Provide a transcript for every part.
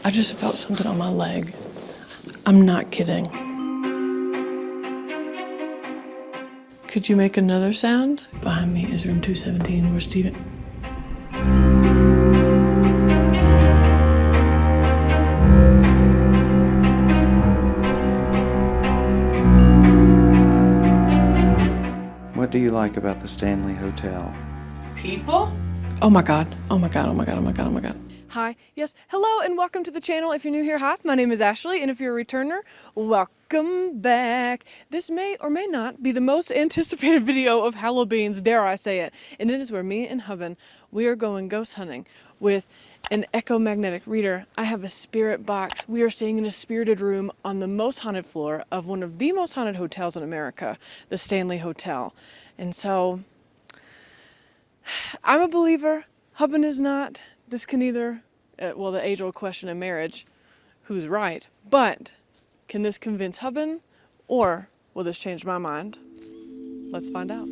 I just felt something on my leg. I'm not kidding. Could you make another sound? Behind me is room 217 where Steven... What do you like about the Stanley Hotel? People? Oh my God. Oh my God. Oh my God. Oh my God. Oh my God. Hi. Yes. Hello and welcome to the channel. If you're new here, hi. My name is Ashley, and if you're a returner, welcome back. This may or may not be the most anticipated video of Hallobeans, dare I say it. And it is where me and Hubban, we are going ghost hunting with an echomagnetic reader. I have a spirit box. We are staying in a spirited room on the most haunted floor of one of the most haunted hotels in America, the Stanley Hotel. And so I'm a believer. Hubban is not. This can either, well, the age-old question in marriage, who's right? But can this convince Hubban, or will this change my mind? Let's find out.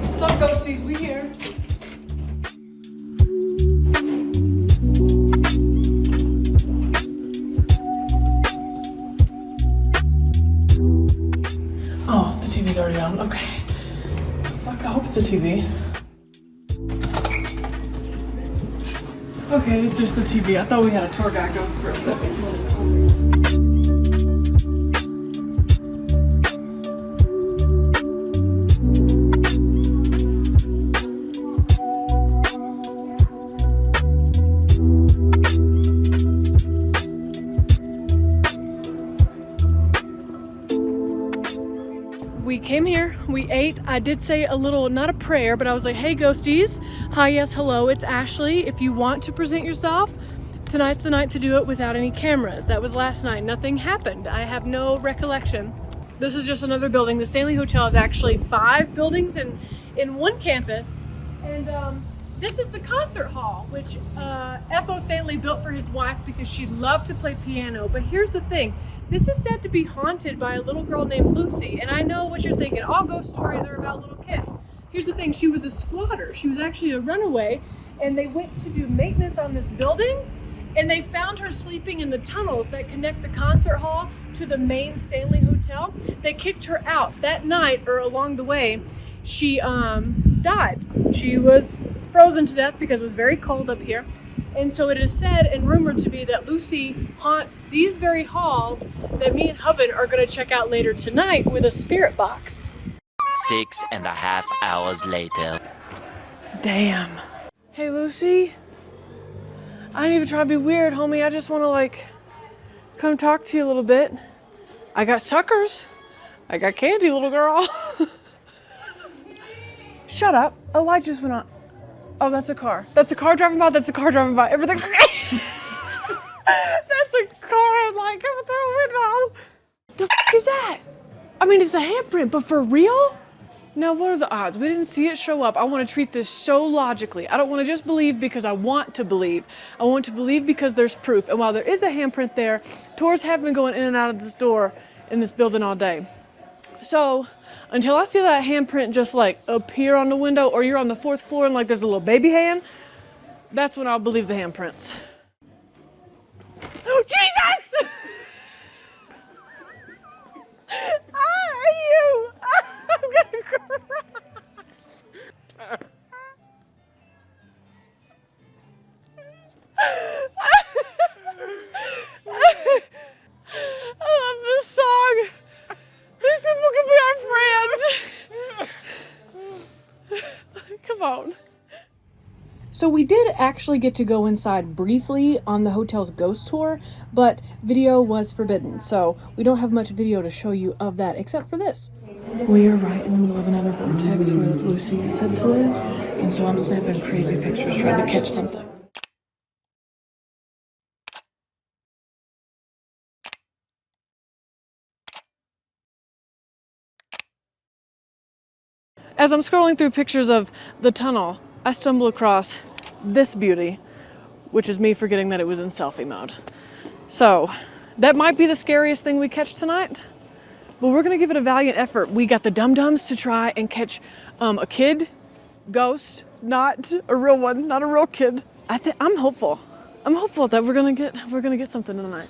What's up, ghosties? We here. Oh, the TV's already on. Okay. Fuck, I hope it's a TV. Okay, it's just the TV. I thought we had a tour guide ghost for a second. We came here, we ate. I did say a little, not a prayer, but I was like, hey ghosties, hi, yes, hello, it's Ashley. If you want to present yourself, tonight's the night to do it without any cameras. That was last night, nothing happened. I have no recollection. This is just another building. The Stanley Hotel is actually 5 buildings in one campus. And this is the concert hall, which F.O. Stanley built for his wife because she loved to play piano. But here's the thing, this is said to be haunted by a little girl named Lucy. And I know what you're thinking, all ghost stories are about little kids. Here's the thing, she was a squatter. She was actually a runaway, and they went to do maintenance on this building, and they found her sleeping in the tunnels that connect the concert hall to the main Stanley Hotel. They kicked her out that night, or along the way. She died. She was frozen to death because it was very cold up here. And so it is said and rumored to be that Lucy haunts these very halls that me and Hubban are going to check out later tonight with a spirit box. 6.5 hours later. Damn. Hey Lucy. I ain't even trying to be weird, homie. I just want to like come talk to you a little bit. I got suckers. I got candy, little girl. Shut up. A light just went on. Oh, that's a car. That's a car driving by. That's a car driving by. Everything's okay. That's a car headlight coming through a window. The f is that? I mean, it's a handprint, but for real? Now, what are the odds? We didn't see it show up. I want to treat this so logically. I don't want to just believe because I want to believe. I want to believe because there's proof. And while there is a handprint there, tours have been going in and out of this door in this building all day. So until I see that handprint just like appear on the window, or you're on the 4th floor and like there's a little baby hand, that's when I'll believe the handprints. Oh, Jesus! You! I'm gonna cry. I love this song. These people can be our friends. Come on. So we did actually get to go inside briefly on the hotel's ghost tour, but video was forbidden, so we don't have much video to show you of that except for this. We are right in the middle of another vortex where Lucy is said to live, and so I'm snapping crazy pictures trying to catch something. As I'm scrolling through pictures of the tunnel, I stumble across this beauty, which is me forgetting that it was in selfie mode. So that might be the scariest thing we catch tonight, but we're gonna give it a valiant effort. We got the dum-dums to try and catch a kid ghost, not a real one, not a real kid. I'm hopeful. I'm hopeful that we're gonna get something tonight.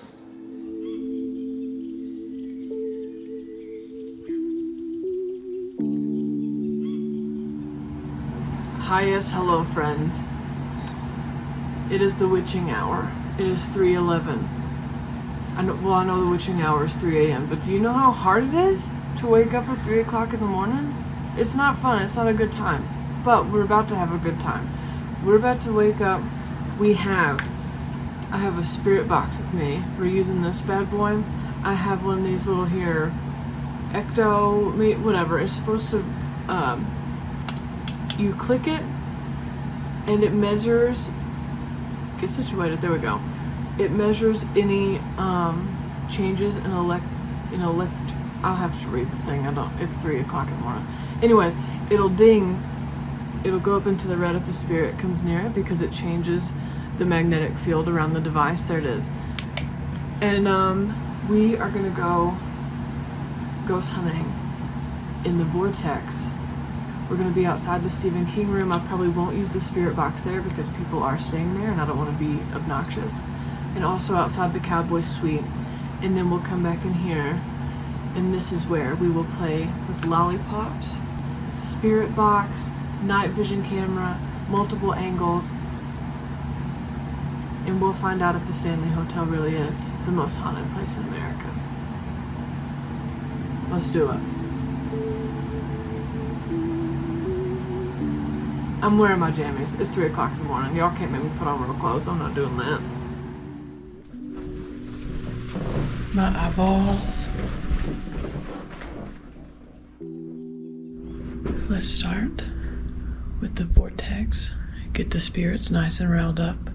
Hi, yes, hello, friends. It is the witching hour. It is 3:11. I know the witching hour is 3 a.m., but do you know how hard it is to wake up at 3 o'clock in the morning? It's not fun. It's not a good time. But we're about to have a good time. We're about to wake up. I have a spirit box with me. We're using this bad boy. I have one of these little here, whatever. It's supposed to, you click it and it measures, get situated, there we go. It measures any changes in I'll have to read the thing, it's 3 o'clock in the morning. Anyways, it'll ding, it'll go up into the red if the spirit comes near it because it changes the magnetic field around the device. There it is. And we are gonna go ghost hunting in the vortex. We're gonna be outside the Stephen King room. I probably won't use the spirit box there because people are staying there and I don't wanna be obnoxious. And also outside the cowboy suite. And then we'll come back in here and this is where we will play with lollipops, spirit box, night vision camera, multiple angles, and we'll find out if the Stanley Hotel really is the most haunted place in America. Let's do it. I'm wearing my jammies. It's 3 o'clock in the morning. Y'all can't make me put on real clothes. I'm not doing that. My eyeballs. Let's start with the vortex. Get the spirits nice and riled up.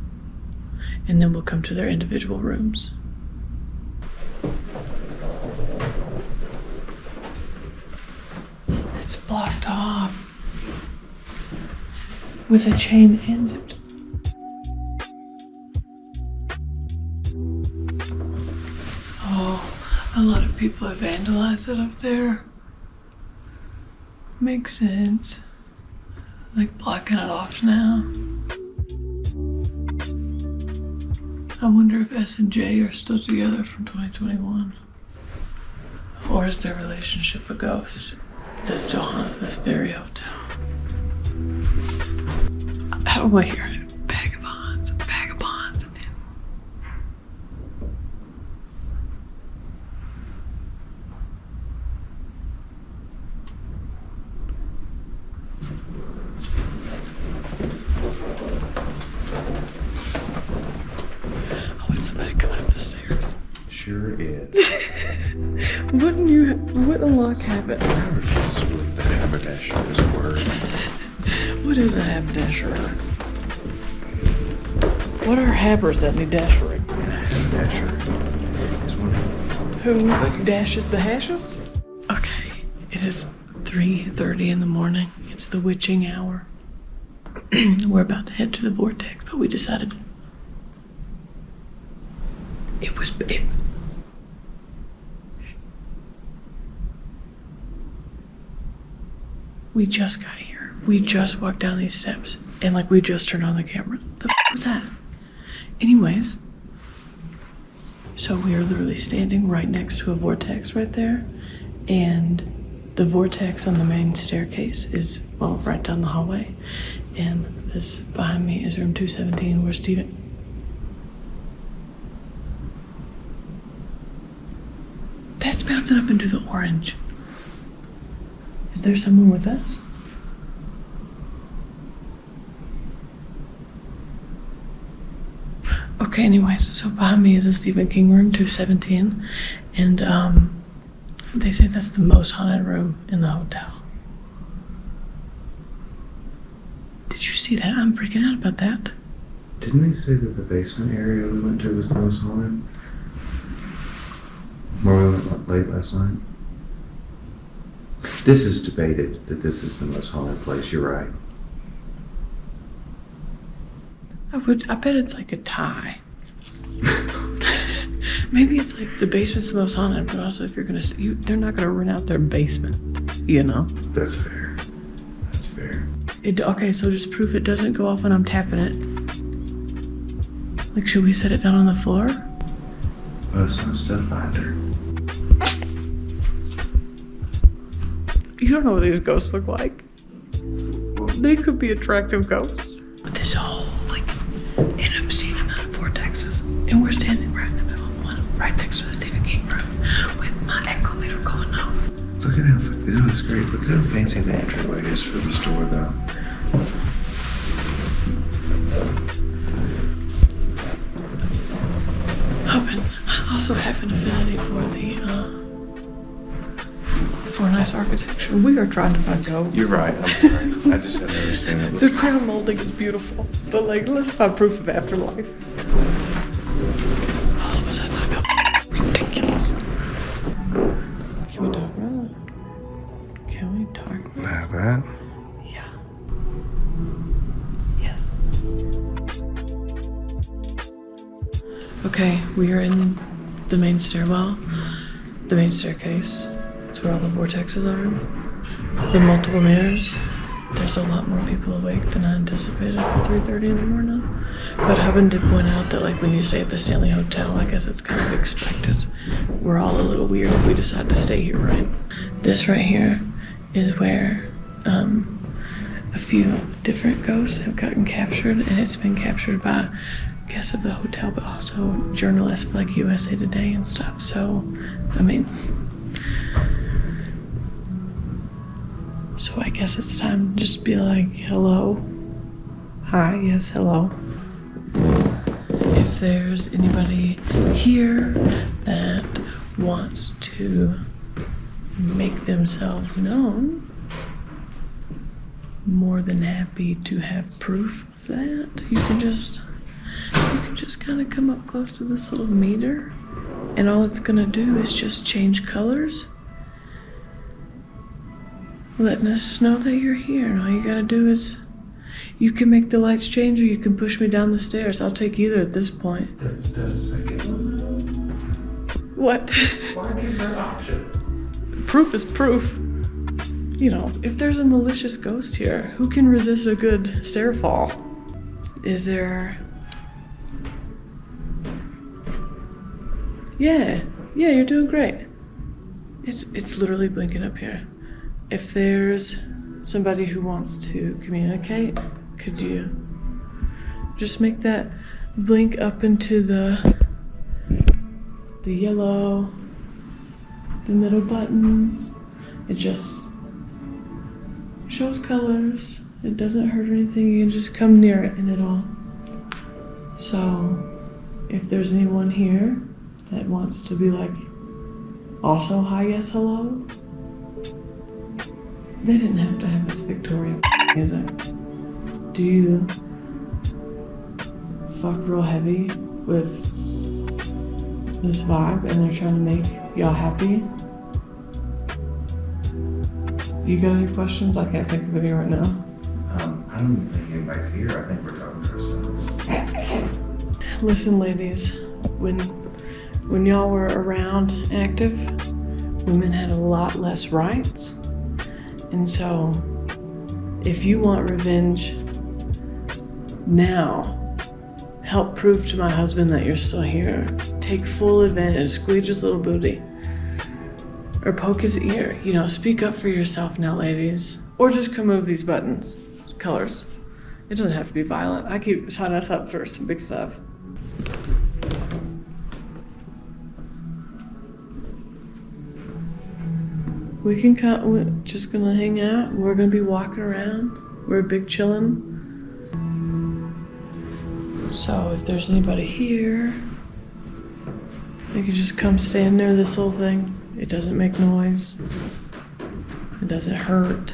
And then we'll come to their individual rooms. It's blocked off with a chain and zipped. Oh, a lot of people have vandalized it up there. Makes sense. Like blocking it off now. I wonder if S and J are still together from 2021. Or is their relationship a ghost that still haunts this very hotel? I don't want to hear it. Vagabonds. Oh, it's somebody coming up the stairs. Sure is. Wouldn't luck have it? I refuse to believe that haberdasher is a word. What is a haberdasher? What are habbers that need dashering? A haberdasher is one Who dashes the hashes? Okay, it is 3:30 in the morning. It's the witching hour. We're about to head to the vortex, but we decided we just got here. We just walked down these steps and we just turned on the camera. The was that? Anyways, so we are literally standing right next to a vortex right there, and the vortex on the main staircase is right down the hallway, and this behind me is room 217 where Steven. That's bouncing up into the orange. Is there someone with us? Okay, anyways, so behind me is a Stephen King room, 217, and they say that's the most haunted room in the hotel. Did you see that? I'm freaking out about that. Didn't they say that the basement area we went to was the most haunted? Where we went late last night? This is debated that this is the most haunted place. You're right. I bet it's like a tie. Maybe it's like the basement's the most haunted, but also if you're gonna, they're not gonna rent out their basement, you know? That's fair. That's fair. Okay, so just proof it doesn't go off when I'm tapping it. Like, should we set it down on the floor? Well, it's not a stuff finder. You don't know what these ghosts look like. They could be attractive ghosts. But this whole, like, an obscene amount of vortexes. And we're standing right in the middle of one, right next to the Stephen King room, with my echo meter going off. Look at how, that's great. Look at how fancy the entryway is for the store, though. Oh, and I also have an affinity for for nice architecture. We are trying to find ghosts. You're right. I'm sorry. I just had never seen it. The crown molding is beautiful, but like, let's find proof of afterlife. All of a sudden, I go ridiculous. Can we talk about it? Can we talk about Now that. it? Yeah. Yes. Okay, we are in the main stairwell, the main staircase. It's where all the vortexes are. The multiple mirrors. There's a lot more people awake than I anticipated for 3:30 in the morning. But Hubin did point out that, like, when you stay at the Stanley Hotel, I guess it's kind of expected. We're all a little weird if we decide to stay here, right? This right here is where a few different ghosts have gotten captured, and it's been captured by guests of the hotel, but also journalists for, like, USA Today and stuff. So, I mean, so I guess it's time to just be like, hello. Hi, yes, hello. If there's anybody here that wants to make themselves known, more than happy to have proof of that. You can just kind of come up close to this little meter, and all it's gonna do is just change colors, letting us know that you're here. And all you gotta do is, you can make the lights change or you can push me down the stairs. I'll take either at this point. The second one? What? Why give that option? Proof is proof. You know, if there's a malicious ghost here, who can resist a good stair fall? Is there... Yeah, you're doing great. It's literally blinking up here. If there's somebody who wants to communicate, could you just make that blink up into the yellow, the middle buttons? It just shows colors. It doesn't hurt anything. You can just come near it and it'll. So if there's anyone here that wants to be like, also hi, yes, hello, they didn't have to have this Victorian music. Do you fuck real heavy with this vibe and they're trying to make y'all happy? You got any questions? I can't think of any right now. I don't even think anybody's here. I think we're talking to ourselves. Listen, ladies, when y'all were around active, women had a lot less rights. And so, if you want revenge now, help prove to my husband that you're still here. Take full advantage, squeeze his little booty. Or poke his ear. You know, speak up for yourself now, ladies. Or just come move these buttons, colors. It doesn't have to be violent. I keep shutting us up for some big stuff. We can come, we're just gonna hang out. We're gonna be walking around. We're big chillin'. So if there's anybody here, you can just come stand near this little thing. It doesn't make noise. It doesn't hurt.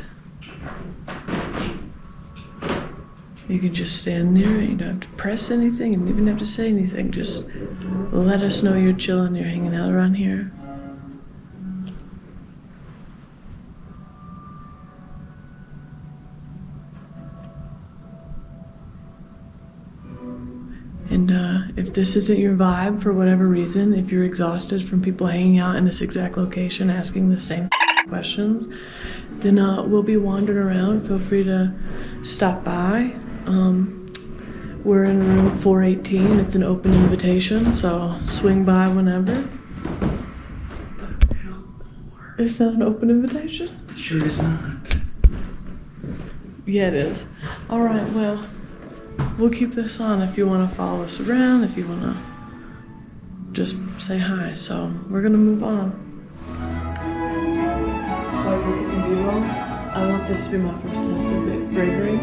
You can just stand near it. You don't have to press anything. You don't even have to say anything. Just let us know you're chilling, you're hanging out around here. if this isn't your vibe for whatever reason, if you're exhausted from people hanging out in this exact location asking the same questions, then we'll be wandering around. Feel free to stop by. We're in room 418. It's an open invitation, so swing by whenever. It's not an open invitation? Sure is not. Yeah, it is. All right, well, we'll keep this on if you want to follow us around, if you want to just say hi. So we're going to move on. While you're getting B-roll, I want this to be my first test of bravery.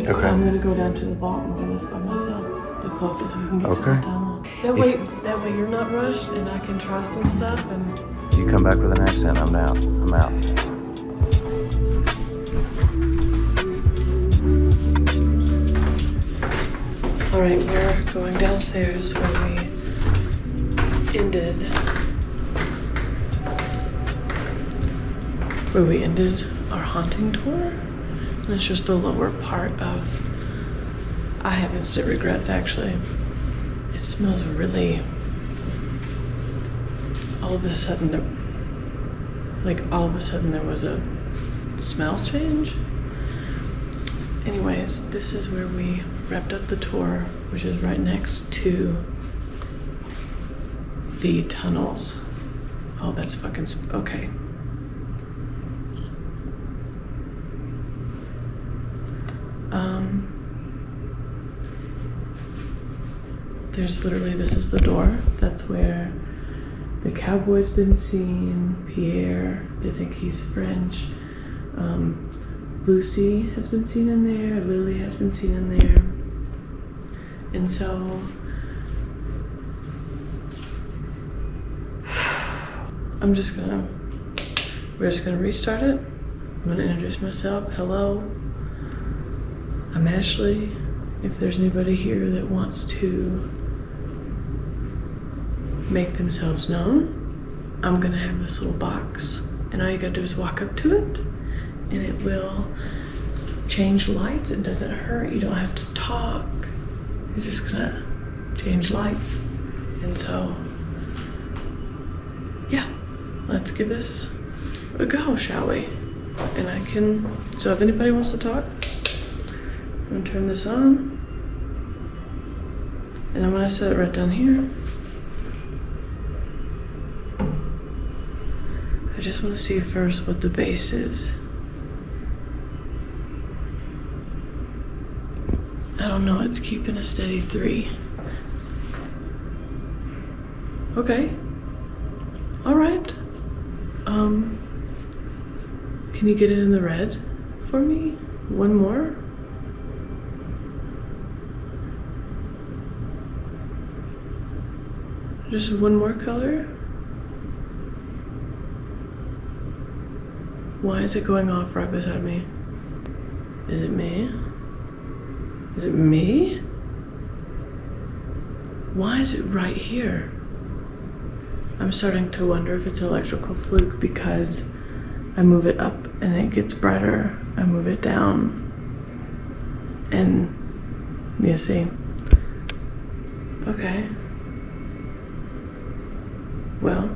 Okay. I'm going to go down to the vault and do this by myself, the closest we can get to the tunnels. That way you're not rushed and I can try some stuff. And You come back with an accent, I'm out. I'm out. all right, we're going downstairs where we ended our haunting tour. And it's just the lower part of, I have instant regrets actually. It smells really, all of a sudden there was a smell change. Anyways, this is where we wrapped up the tour, which is right next to the tunnels. Oh, that's fucking, okay. There's literally, this is the door. That's where the cowboy's been seen, Pierre, they think he's French. Lucy has been seen in there, Lily has been seen in there. And so, we're just gonna restart it. I'm gonna introduce myself. Hello, I'm Ashley. If there's anybody here that wants to make themselves known, I'm gonna have this little box, and all you gotta do is walk up to it, and it will change lights. It doesn't hurt, you don't have to talk. It's just gonna change lights. And so, yeah, let's give this a go, shall we? And so if anybody wants to talk, I'm gonna turn this on, and I'm gonna set it right down here. I just want to see first what the bass is. I don't know, it's keeping a steady 3. Okay. All right. Can you get it in the red for me? One more? Just one more color? Why is it going off right beside me? Is it me? Is it me? Why is it right here? I'm starting to wonder if it's an electrical fluke because I move it up and it gets brighter. I move it down and you see. Okay. Well,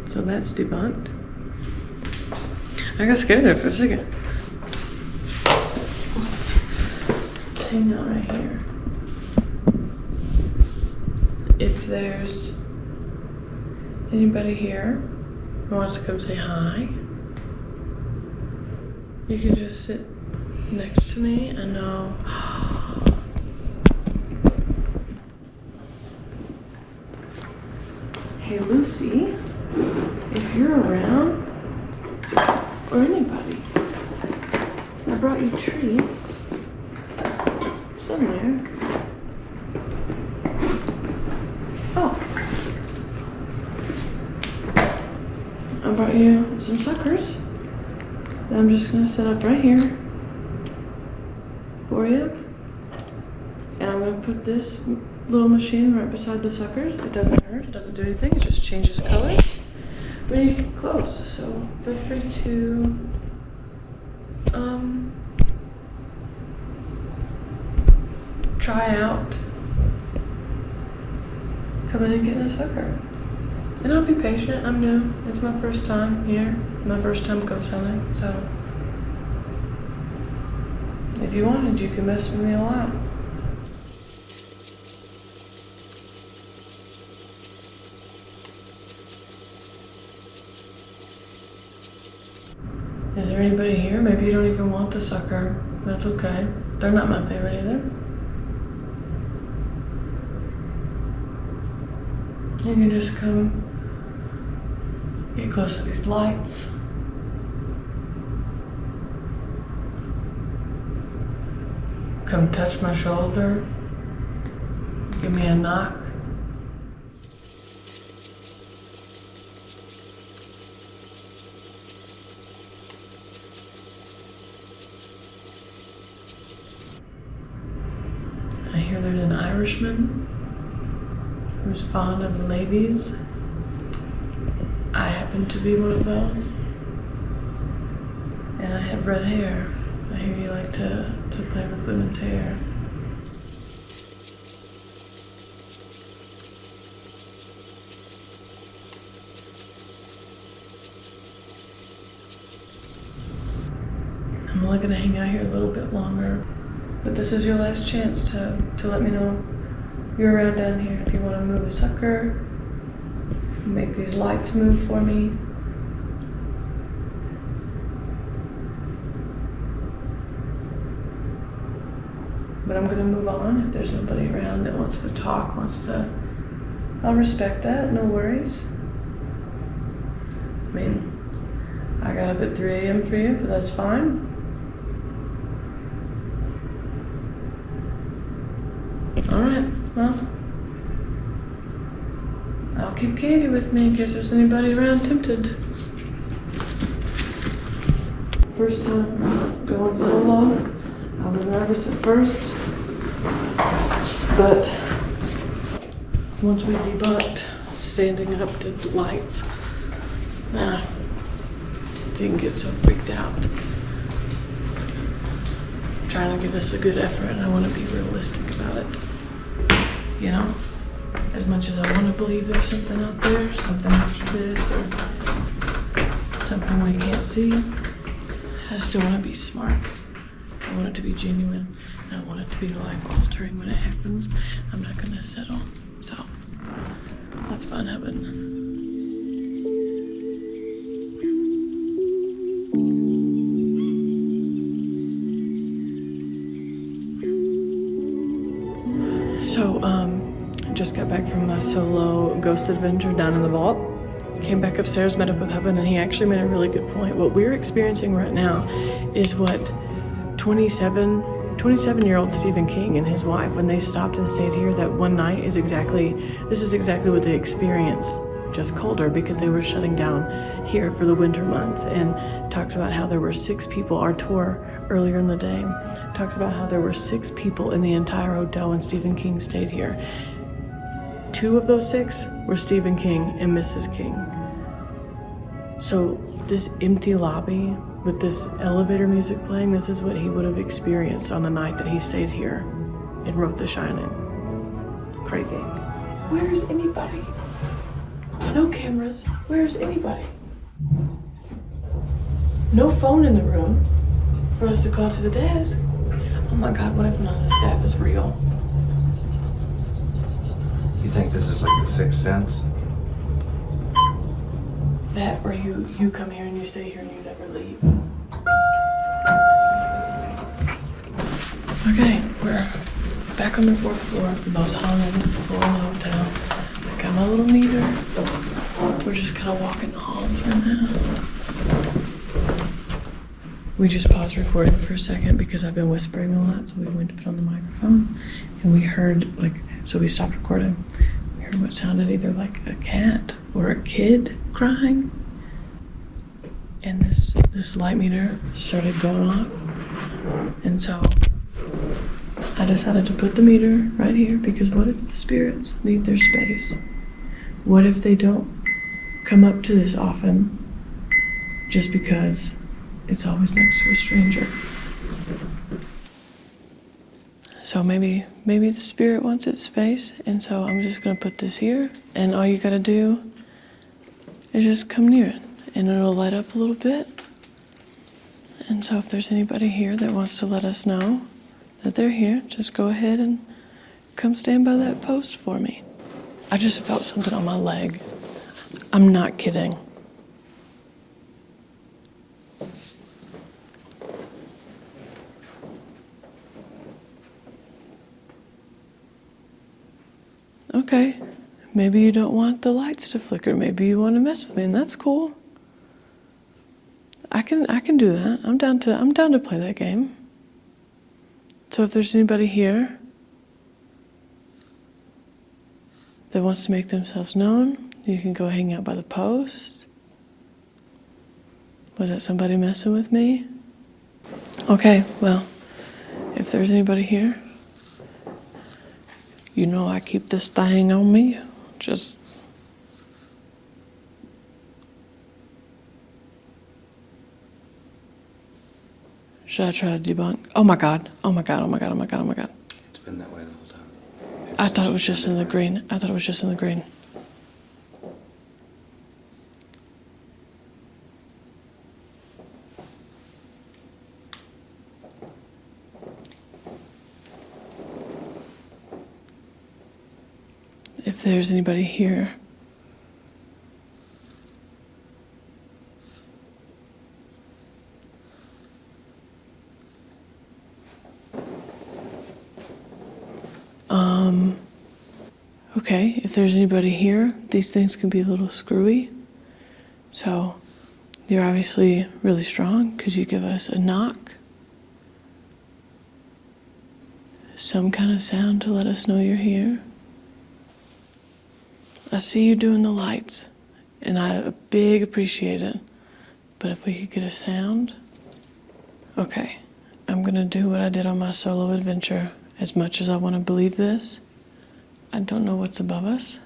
so that's debunked. I got scared there for a second. Let's hang out right here. If there's anybody here who wants to come say hi, you can just sit next to me. I know. Hey Lucy, if you're around, or anybody, I brought you treats somewhere. Oh, I brought you some suckers that I'm just gonna set up right here for you. And I'm gonna put this little machine right beside the suckers. It doesn't hurt, it doesn't do anything, it just changes colors when you get close. So feel free to try out coming and getting a sucker. And I'll be patient. I'm new. It's my first time here. My first time ghost hunting. So if you wanted, you could mess with me a lot. Is there anybody here? Maybe you don't even want the sucker. That's okay. They're not my favorite either. You can just come get close to these lights. Come touch my shoulder. Give me a knock. I hear there's an Irishman who's fond of the ladies. I happen to be one of those. And I have red hair. I hear you like to play with women's hair. I'm only gonna hang out here a little bit longer, but this is your last chance to let me know you're around down here. If you want to move a sucker, make these lights move for me. But I'm gonna move on. If there's nobody around that wants to talk, I'll respect that, no worries. I mean, I got up at 3 a.m. for you, but that's fine. All right, well, I'll keep Katie with me in case there's anybody around tempted. First time going solo. I was nervous at first, but once we debunked standing up to the lights, didn't get so freaked out. I'm trying to give this a good effort, and I want to be realistic about it. You know, as much as I want to believe there's something out there, something after this, or something we can't see, I still want to be smart. I want it to be genuine, and I want it to be life-altering when it happens. I'm not gonna settle, so that's fun having. So, just got back from a solo ghost adventure down in the vault. Came back upstairs, met up with Hubin, and he actually made a really good point. What we're experiencing right now is what 27-year-old Stephen King and his wife, when they stopped and stayed here that one night, this is exactly what they experienced, just colder, because they were shutting down here for the winter months. And talks about how there were 6 people, our tour earlier in the day, talks about how there were 6 people in the entire hotel when Stephen King stayed here. 2 of those 6 were Stephen King and Mrs. King. So this empty lobby with this elevator music playing, this is what he would have experienced on the night that he stayed here and wrote The Shining. Crazy. Where's anybody? No cameras. Where's anybody? No phone in the room for us to call to the desk. Oh my God, what if none of the staff is real? You think this is like the Sixth Sense? That where you come here and you stay here and you never leave. Okay, we're back on the 4th floor, the most haunted floor in the hotel. I got my little meter. We're just kind of walking the halls right now. We just paused recording for a second because I've been whispering a lot, so we went to put on the microphone, and we heard, so we stopped recording. We heard what sounded either like a cat or a kid crying, and this light meter started going off, and so I decided to put the meter right here, because what if the spirits need their space? What if they don't come up to this often just because it's always next to a stranger? So maybe the spirit wants its space, and so I'm just gonna put this here, and all you gotta do is just come near it, and it'll light up a little bit. And so if there's anybody here that wants to let us know that they're here, just go ahead and come stand by that post for me. I just felt something on my leg. I'm not kidding. Okay, maybe you don't want the lights to flicker. Maybe you want to mess with me, and that's cool. I can do that. I'm down to play that game. So if there's anybody here that wants to make themselves known, you can go hang out by the post. Was that somebody messing with me? Okay, well, if there's anybody here, you know I keep this thing on me. Just should I try to debunk? Oh my god. Oh my god. Oh my god. Oh my god. Oh my god. It's been that way the whole time. I thought it was just in the green. I thought it was just in the green. If there's anybody here, okay, if there's anybody here, these things can be a little screwy. So you're obviously really strong because you give us a knock, some kind of sound to let us know you're here. I see you doing the lights, and I big appreciate it. But if we could get a sound. Okay, I'm gonna do what I did on my solo adventure. As much as I want to believe this, I don't know what's above us.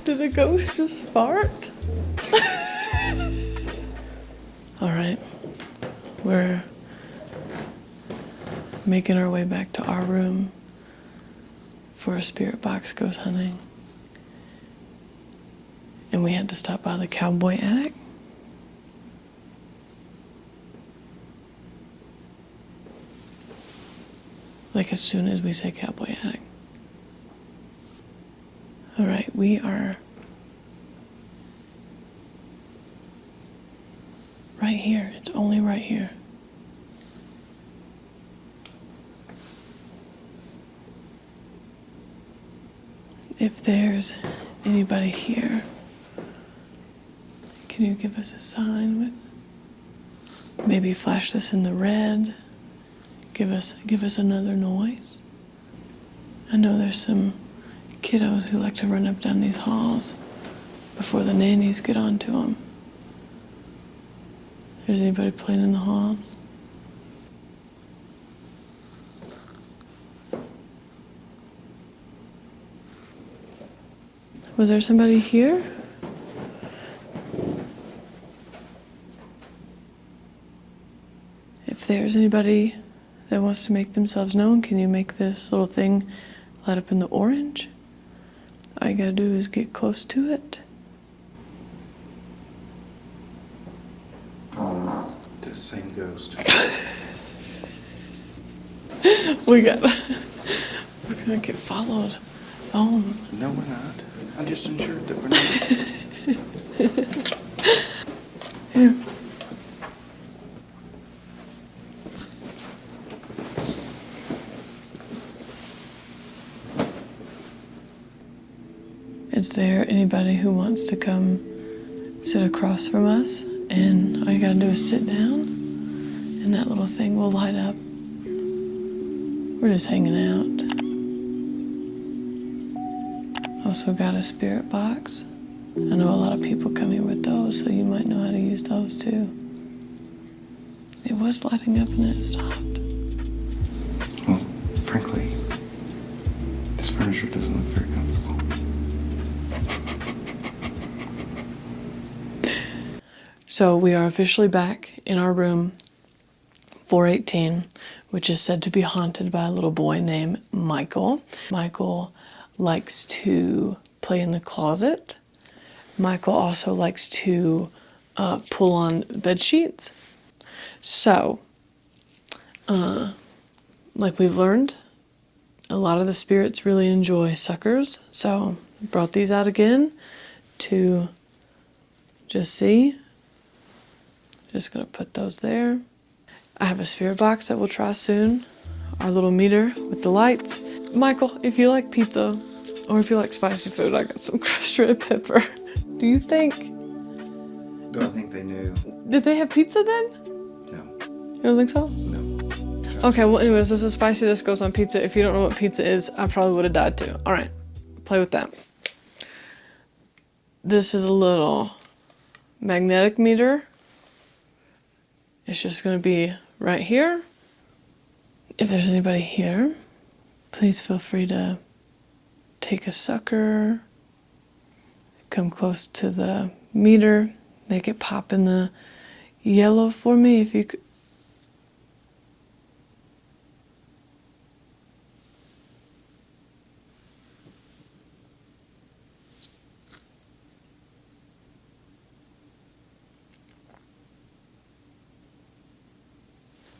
Did a ghost just fart? All right, we're making our way back to our room for a spirit box goes hunting. And we had to stop by the cowboy attic. Like as soon as we say cowboy attic. All right, we are right here. It's only right here. If there's anybody here, can you give us a sign with maybe flash this in the red? Give us another noise. I know there's some kiddos who like to run up down these halls before the nannies get onto them. There's anybody playing in the halls? Was there somebody here? If there's anybody that wants to make themselves known, can you make this little thing light up in the orange? All you gotta do is get close to it. The same ghost. We're gonna get followed. Oh. No, we're not. I just ensured that we're not. Here. Is there anybody who wants to come sit across from us? And all you gotta do is sit down, and that little thing will light up. We're just hanging out. Also got a spirit box. I know a lot of people come here with those, so you might know how to use those too. It was lighting up and then it stopped. Well, frankly, this furniture doesn't look very comfortable. So we are officially back in our room 418, which is said to be haunted by a little boy named Michael. Michael likes to play in the closet. Michael also likes to pull on bed sheets. So, like we've learned, a lot of the spirits really enjoy suckers. So I brought these out again to just see. Just gonna put those there. I have a spirit box that we'll try soon. Our little meter with the lights. Michael, if you like pizza or if you like spicy food, I got some crushed red pepper. Do you think? Do I think they knew? Did they have pizza then? No. You don't think so? No. Okay, well anyways, this is spicy. This goes on pizza. If you don't know what pizza is, I probably would have died too. All right, play with that. This is a little magnetic meter. It's just gonna be right here. If there's anybody here, please feel free to take a sucker, come close to the meter, make it pop in the yellow for me if you could.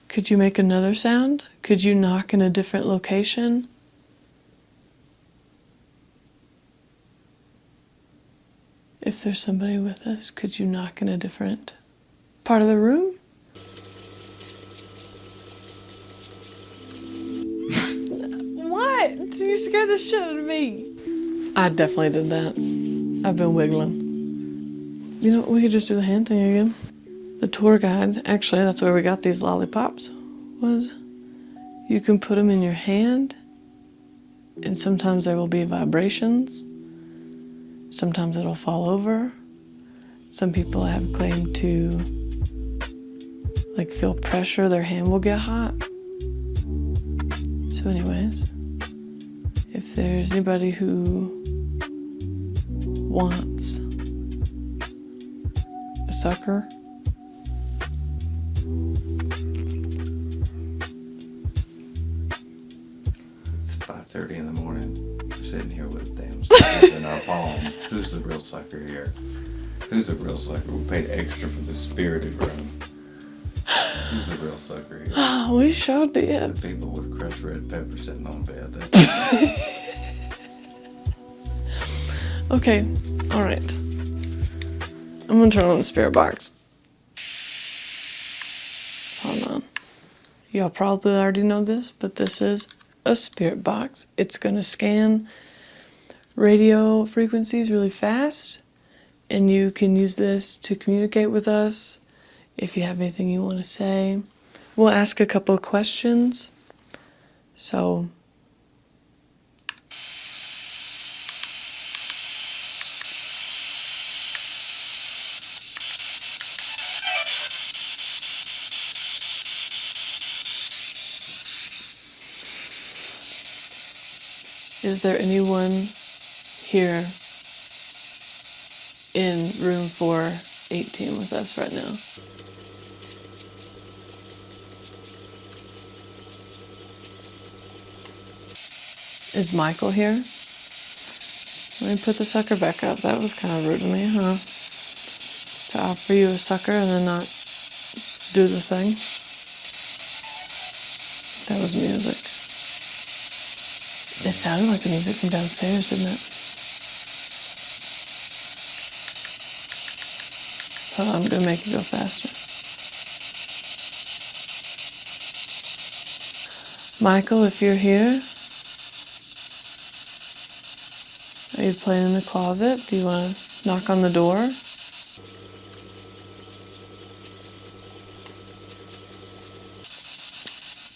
Could you make another sound? Could you knock in a different location? If there's somebody with us, could you knock in a different part of the room? What? You scared the shit out of me. I definitely did that. I've been wiggling. You know, we could just do the hand thing again. The tour guide, actually, that's where we got these lollipops, was you can put them in your hand, and sometimes there will be vibrations. Sometimes it'll fall over. Some people have claimed to like feel pressure, their hand will get hot. So anyways, if there's anybody who wants a sucker, It's 5:30 in the morning. We're sitting here with damn suckers in our palm. Who's the real sucker here? Who's the real sucker? We paid extra for the spirited room. Who's the real sucker here? we sure The did. people with crushed red pepper sitting on bed. That's Okay, all right. I'm gonna turn on the spirit box. Hold on. Y'all probably already know this, but this is a spirit box. It's gonna scan radio frequencies really fast, and you can use this to communicate with us if you have anything you want to say. We'll ask a couple of questions. So, is there anyone here in room 418 with us right now? Is Michael here? Let me put the sucker back up. That was kind of rude of me, huh? To offer you a sucker and then not do the thing. That was music. It sounded like the music from downstairs, didn't it? Hold on, I'm gonna make it go faster. Michael, if you're here, are you playing in the closet? Do you want to knock on the door?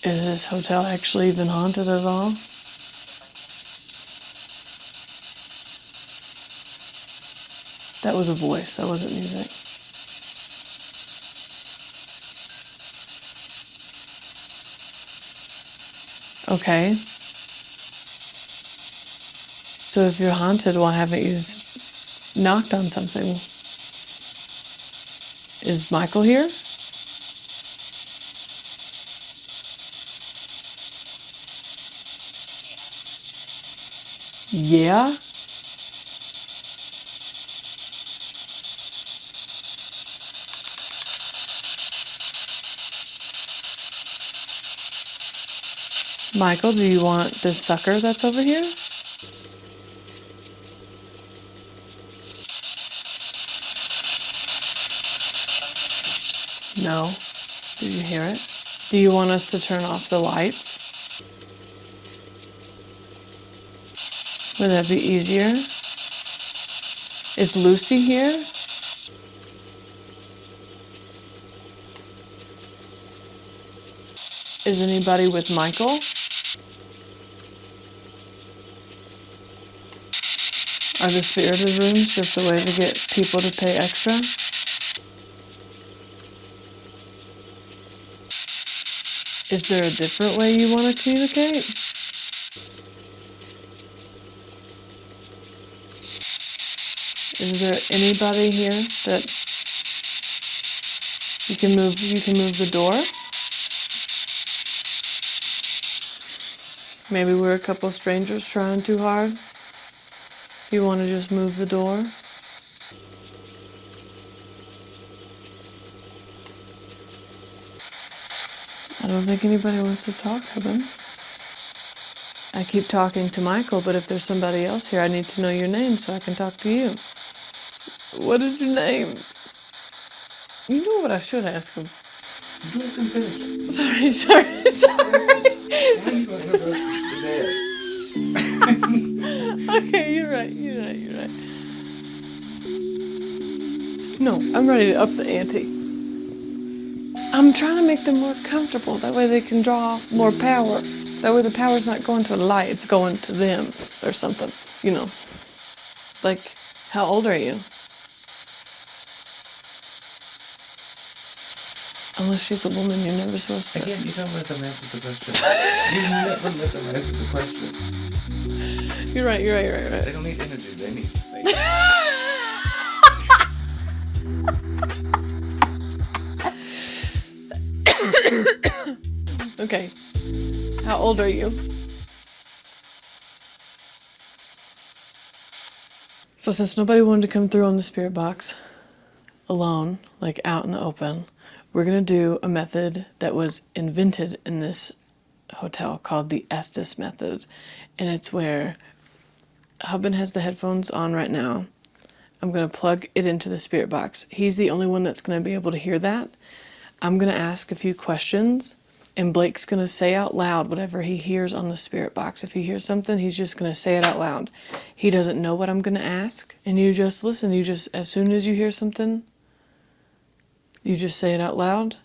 Is this hotel actually even haunted at all? That was a voice, that wasn't music. Okay. So if you're haunted, why haven't you knocked on something? Is Michael here? Yeah? Michael, do you want this sucker that's over here? No. Did you hear it? Do you want us to turn off the lights? Would that be easier? Is Lucy here? Is anybody with Michael? Are the spirited rooms just a way to get people to pay extra? Is there a different way you want to communicate? Is there anybody here that you can move the door? Maybe we're a couple strangers trying too hard. If you want to just move the door. I don't think anybody wants to talk, Heaven. I keep talking to Michael, but if there's somebody else here, I need to know your name so I can talk to you. What is your name? You know what I should ask him. Let them finish. Sorry. Why are you going to the Okay, you're right. No, I'm ready to up the ante. I'm trying to make them more comfortable. That way they can draw more power. That way the power's not going to a light, it's going to them or something, you know. Like, how old are you? Unless she's a woman, you're never supposed to. Again, you don't let them answer the question. You never let them answer the question. You're right. They don't need energy, they need space. Okay. How old are you? So since nobody wanted to come through on the spirit box alone, like out in the open, we're going to do a method that was invented in this hotel called the Estes method. And it's where Hubban has the headphones on right now. I'm going to plug it into the spirit box. He's the only one that's going to be able to hear that. I'm going to ask a few questions, and Blake's going to say out loud whatever he hears on the spirit box. If he hears something, he's just going to say it out loud. He doesn't know what I'm going to ask, and you just listen. You just, as soon as you hear something, you just say it out loud,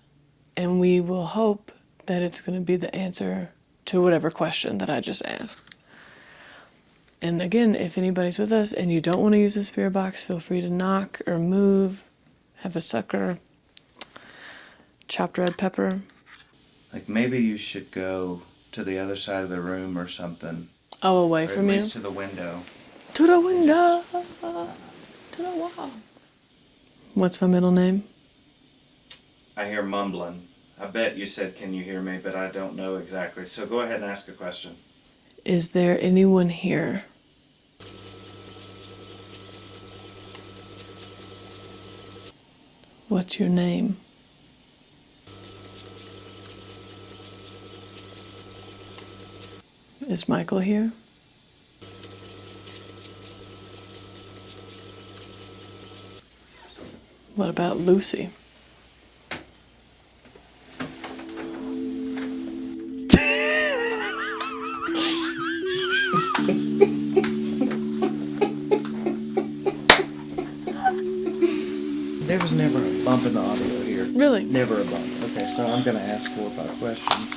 and we will hope that it's going to be the answer to whatever question that I just asked. And again, if anybody's with us and you don't want to use the spirit box, feel free to knock or move, have a sucker, chopped red pepper. Like maybe you should go to the other side of the room or something. Oh, away Or from at you? least to the window. To the window, to the wall. What's my middle name? I hear mumbling. I bet you said, "Can you hear me?" But I don't know exactly. So go ahead and ask a question. Is there anyone here? What's your name? Is Michael here? What about Lucy? There was never a bump in the audio here. Really? Never a bump. Okay, so I'm gonna ask 4 or 5 questions.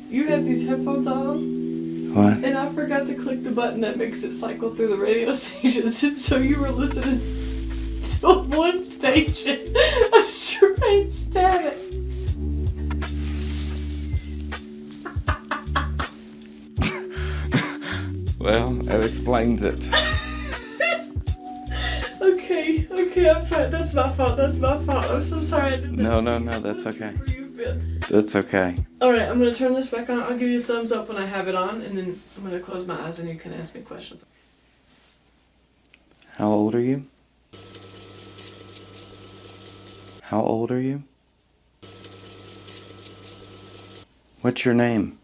You had these headphones on, What? and I forgot to click the button that makes it cycle through the radio stations, so you were listening. to one station of straight static. Well, that explains it. Okay, I'm sorry. That's my fault. I'm so sorry I did that. No, that's okay. You've been. That's okay. Alright, I'm gonna turn this back on. I'll give you a thumbs up when I have it on, and then I'm gonna close my eyes and you can ask me questions. How old are you? How old are you? What's your name?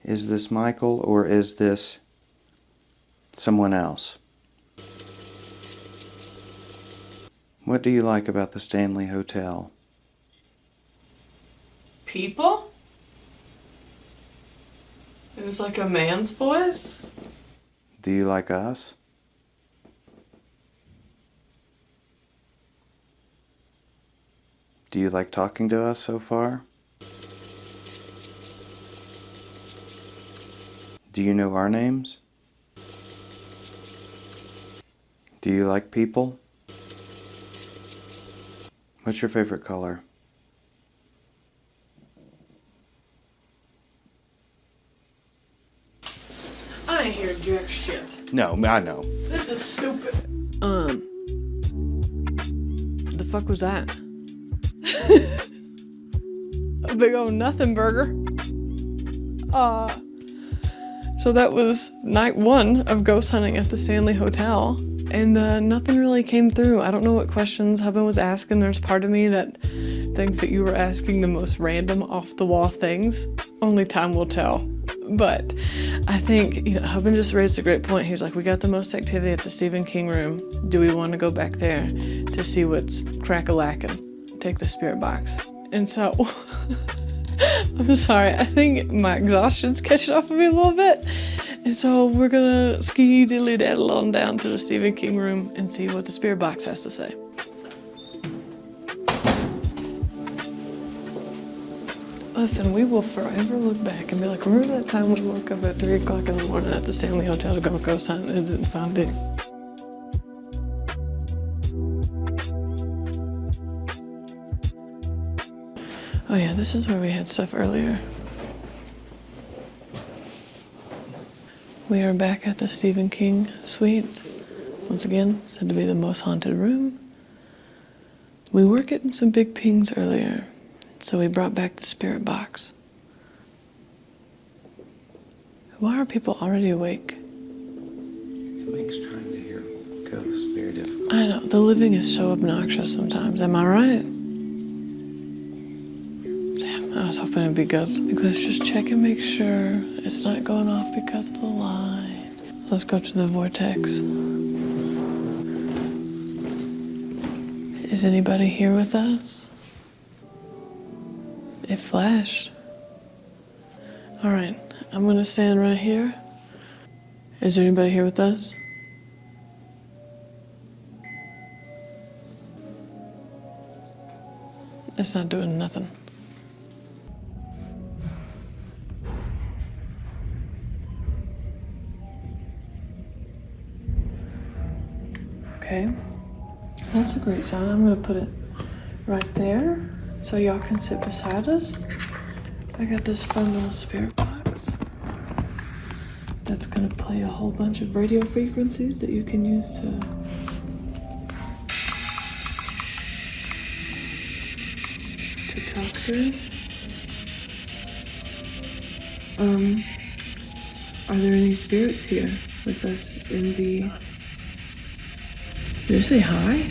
Is this Michael or is this someone else? What do you like about the Stanley Hotel? People? It was like a man's voice. Do you like us? Do you like talking to us so far? Do you know our names? Do you like people? What's your favorite color? I ain't hear jack shit. No, I know. This is stupid. The fuck was that? A big old nothing burger. So that was night 1 of ghost hunting at the Stanley Hotel, and nothing really came through. I don't know what questions Hubba was asking. There's part of me that thinks that you were asking the most random off-the-wall things. Only time will tell. But I think, Hubba just raised a great point. He was like, we got the most activity at the Stephen King room. Do we want to go back there to see what's crack-a-lackin'? Take the spirit box. And so, I'm sorry, I think my exhaustion's catching up with me a little bit. And so we're gonna ski diddly daddle on down to the Stephen King room and see what the spirit box has to say. Listen, we will forever look back and be like, remember that time we woke up at 3 o'clock in the morning at the Stanley Hotel to go ghost hunt and didn't find it? Oh yeah, this is where we had stuff earlier. We are back at the Stephen King suite. Once again, said to be the most haunted room. We were getting some big pings earlier, so we brought back the spirit box. Why are people already awake? It makes trying to hear ghosts very difficult. I know, the living is so obnoxious sometimes, am I right? I was hoping it'd be good. Like, let's just check and make sure it's not going off because of the line. Let's go to the vortex. Is anybody here with us? It flashed. All right, I'm gonna stand right here. Is there anybody here with us? It's not doing nothing. Okay, that's a great sign. I'm gonna put it right there so y'all can sit beside us. I got this fun little spirit box that's gonna play a whole bunch of radio frequencies that you can use to talk through. Are there any spirits here with us in the... Did I say hi?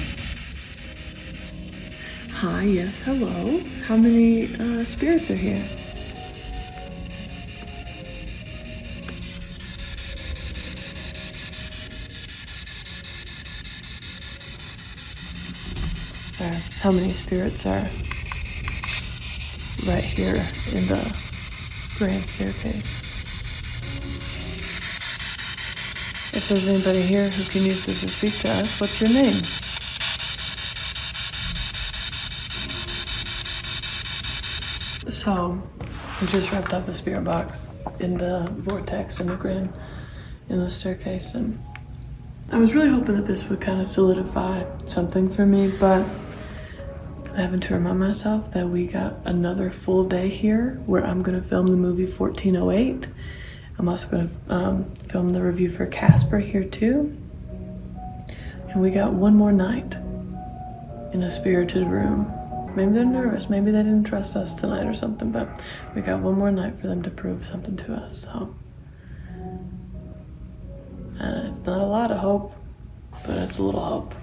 Hi, yes, hello. How many spirits are here? Or how many spirits are right here in the grand staircase? If there's anybody here who can use this to speak to us, what's your name? So, we just wrapped up the spirit box in the vortex in the staircase, and I was really hoping that this would kind of solidify something for me, but I'm having to remind myself that we got another full day here where I'm going to film the movie 1408. I'm also going to film the review for Casper here too. And we got one more night in a spirited room. Maybe they're nervous, maybe they didn't trust us tonight or something, but we got one more night for them to prove something to us, so. It's not a lot of hope, but it's a little hope.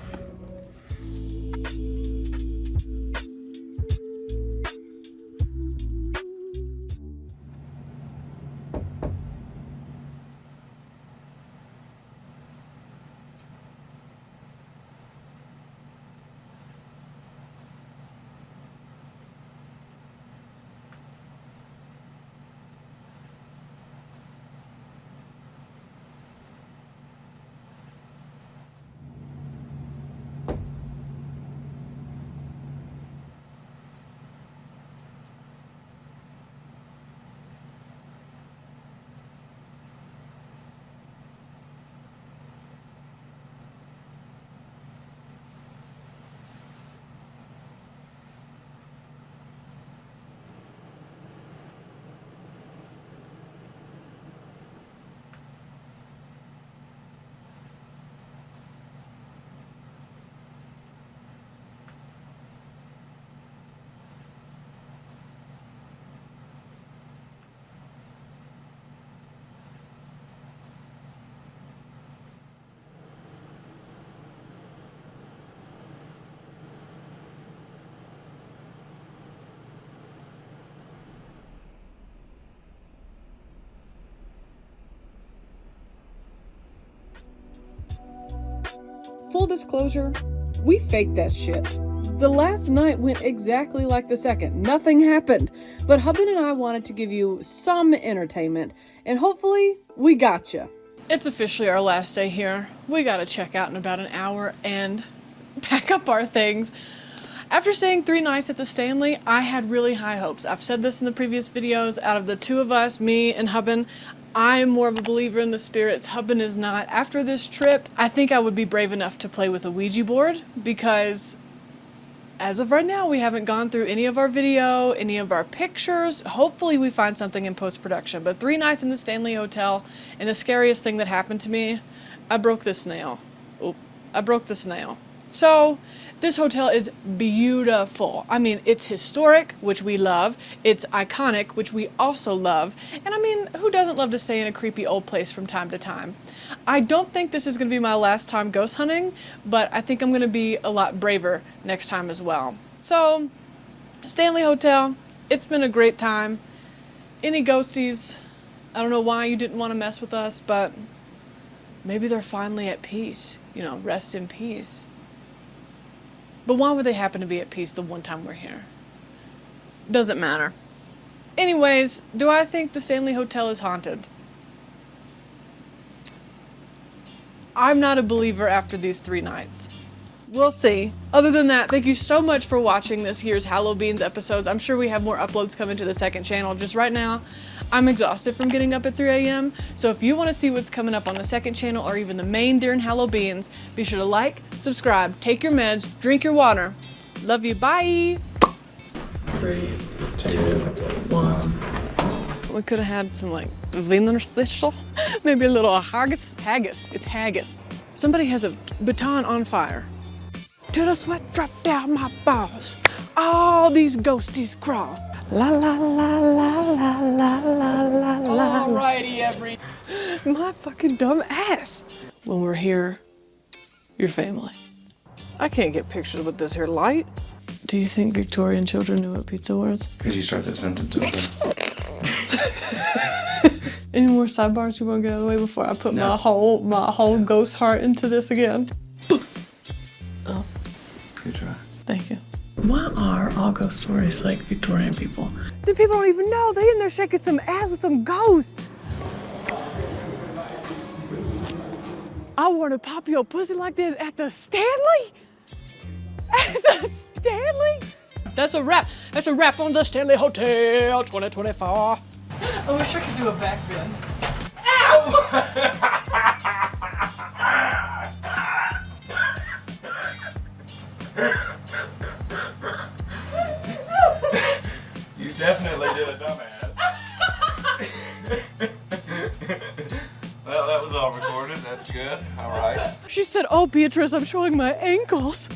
Full disclosure, we faked that shit. The last night went exactly like the second. Nothing happened. But Hubin and I wanted to give you some entertainment, and hopefully, we got you. It's officially our last day here. We gotta check out in about an hour and pack up our things. After staying 3 nights at the Stanley, I had really high hopes. I've said this in the previous videos. Out of the two of us, me and Hubin, I'm more of a believer in the spirits. Hubin is not. After this trip, I think I would be brave enough to play with a Ouija board because as of right now, we haven't gone through any of our video, any of our pictures. Hopefully we find something in post-production. But 3 nights in the Stanley Hotel, and the scariest thing that happened to me, I broke this nail. Oop, I broke this nail. So, this hotel is beautiful. I mean, it's historic, which we love. It's iconic, which we also love. And I mean, who doesn't love to stay in a creepy old place from time to time? I don't think this is going to be my last time ghost hunting, but I think I'm going to be a lot braver next time as well. So, Stanley Hotel, it's been a great time. Any ghosties, I don't know why you didn't want to mess with us, but maybe they're finally at peace. You know, rest in peace. But why would they happen to be at peace the one time we're here? Doesn't matter. Anyways, do I think the Stanley Hotel is haunted? I'm not a believer after these 3 nights. We'll see. Other than that, thank you so much for watching this year's Hallobeans episodes. I'm sure we have more uploads coming to the second channel. Just right now, I'm exhausted from getting up at 3 a.m. So if you want to see what's coming up on the second channel or even the main during Hallobeans, be sure to like, subscribe, take your meds, drink your water. Love you, bye! 3, 2, 1. We could have had some like Wienerschnitzel, maybe a little haggis. It's haggis. Somebody has a baton on fire. Till the sweat drop down my balls. All these ghosties crawl. La la la la la la la la la. Alrighty, My fucking dumb ass. When we're here, you're family. I can't get pictures with this here light. Do you think Victorian children knew what pizza was? Could you start that sentence over? Any more sidebars you want to get out of the way before I put my whole ghost heart into this again? Oh, Good try. thank you. Why are all ghost stories like Victorian people? The people don't even know. They in there shaking some ass with some ghosts. I want to pop your pussy like this at the Stanley? At the Stanley? That's a wrap. That's a wrap on the Stanley Hotel 2024. I wish I could do a back bend. Ow! You definitely did a dumbass. Well, that was all recorded. That's good. All right. She said, "Oh, Beatrice, I'm showing my ankles."